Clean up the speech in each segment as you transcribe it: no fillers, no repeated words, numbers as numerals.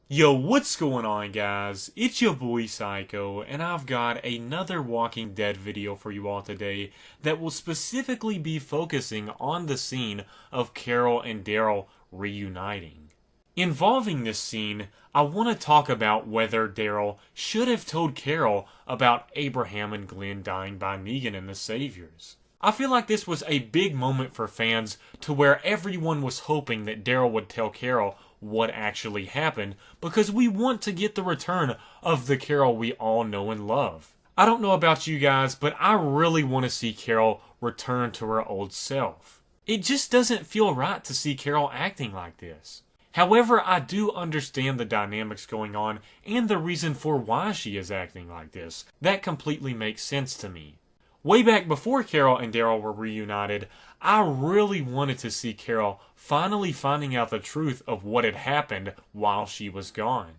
Yo, what's going on, guys? It's your boy Psycho, and I've got another Walking Dead video for you all today that will specifically be focusing on the scene of Carol and Daryl reuniting. Involving this scene, I want to talk about whether Daryl should have told Carol about Abraham and Glenn dying by Negan and The Saviors. I feel like this was a big moment for fans to where everyone was hoping that Daryl would tell Carol what actually happened because we want to get the return of the Carol we all know and love. I don't know about you guys, but I really want to see Carol return to her old self. It just doesn't feel right to see Carol acting like this. However, I do understand the dynamics going on and the reason for why she is acting like this. That completely makes sense to me. Way back before Carol and Daryl were reunited, I really wanted to see Carol finally finding out the truth of what had happened while she was gone.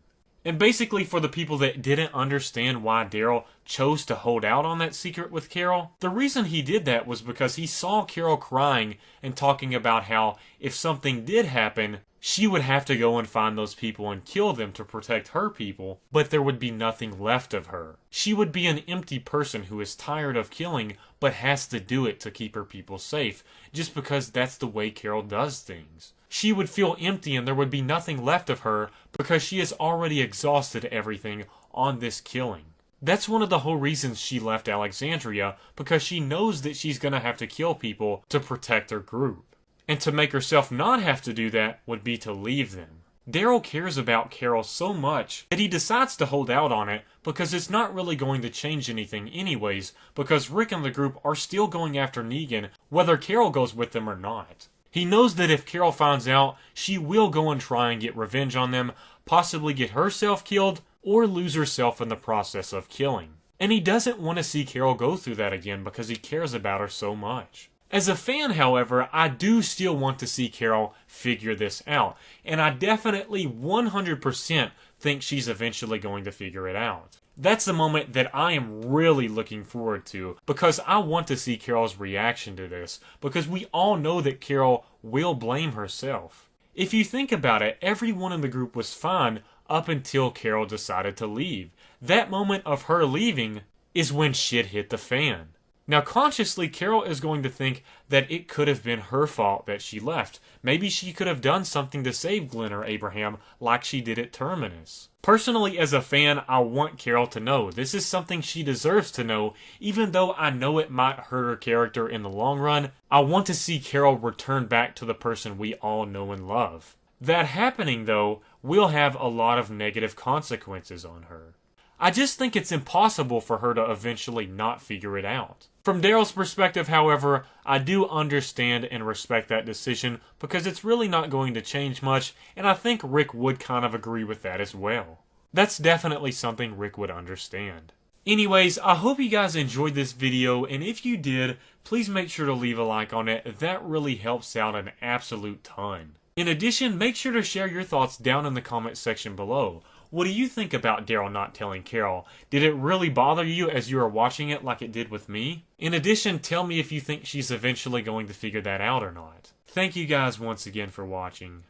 And basically, for the people that didn't understand why Daryl chose to hold out on that secret with Carol, the reason he did that was because he saw Carol crying and talking about how if something did happen, she would have to go and find those people and kill them to protect her people, but there would be nothing left of her. She would be an empty person who is tired of killing, but has to do it to keep her people safe, just because that's the way Carol does things. She would feel empty and there would be nothing left of her because she has already exhausted everything on this killing. That's one of the whole reasons she left Alexandria, because she knows that she's gonna have to kill people to protect her group. And to make herself not have to do that would be to leave them. Daryl cares about Carol so much that he decides to hold out on it because it's not really going to change anything anyways, because Rick and the group are still going after Negan whether Carol goes with them or not. He knows that if Carol finds out, she will go and try and get revenge on them, possibly get herself killed, or lose herself in the process of killing. And he doesn't want to see Carol go through that again because he cares about her so much. As a fan, however, I do still want to see Carol figure this out, and I definitely 100% think she's eventually going to figure it out. That's the moment that I am really looking forward to, because I want to see Carol's reaction to this, because we all know that Carol will blame herself. If you think about it, everyone in the group was fine up until Carol decided to leave. That moment of her leaving is when shit hit the fan. Now, consciously, Carol is going to think that it could have been her fault that she left. Maybe she could have done something to save Glenn or Abraham like she did at Terminus. Personally, as a fan, I want Carol to know. This is something she deserves to know, even though I know it might hurt her character in the long run. I want to see Carol return back to the person we all know and love. That happening, though, will have a lot of negative consequences on her. I just think it's impossible for her to eventually not figure it out. From Daryl's perspective, however, I do understand and respect that decision because it's really not going to change much, and I think Rick would kind of agree with that as well. That's definitely something Rick would understand. Anyways, I hope you guys enjoyed this video, and if you did, please make sure to leave a like on it. That really helps out an absolute ton. In addition, make sure to share your thoughts down in the comment section below. What do you think about Daryl not telling Carol? Did it really bother you as you were watching it like it did with me? In addition, tell me if you think she's eventually going to figure that out or not. Thank you guys once again for watching.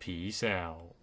Peace out.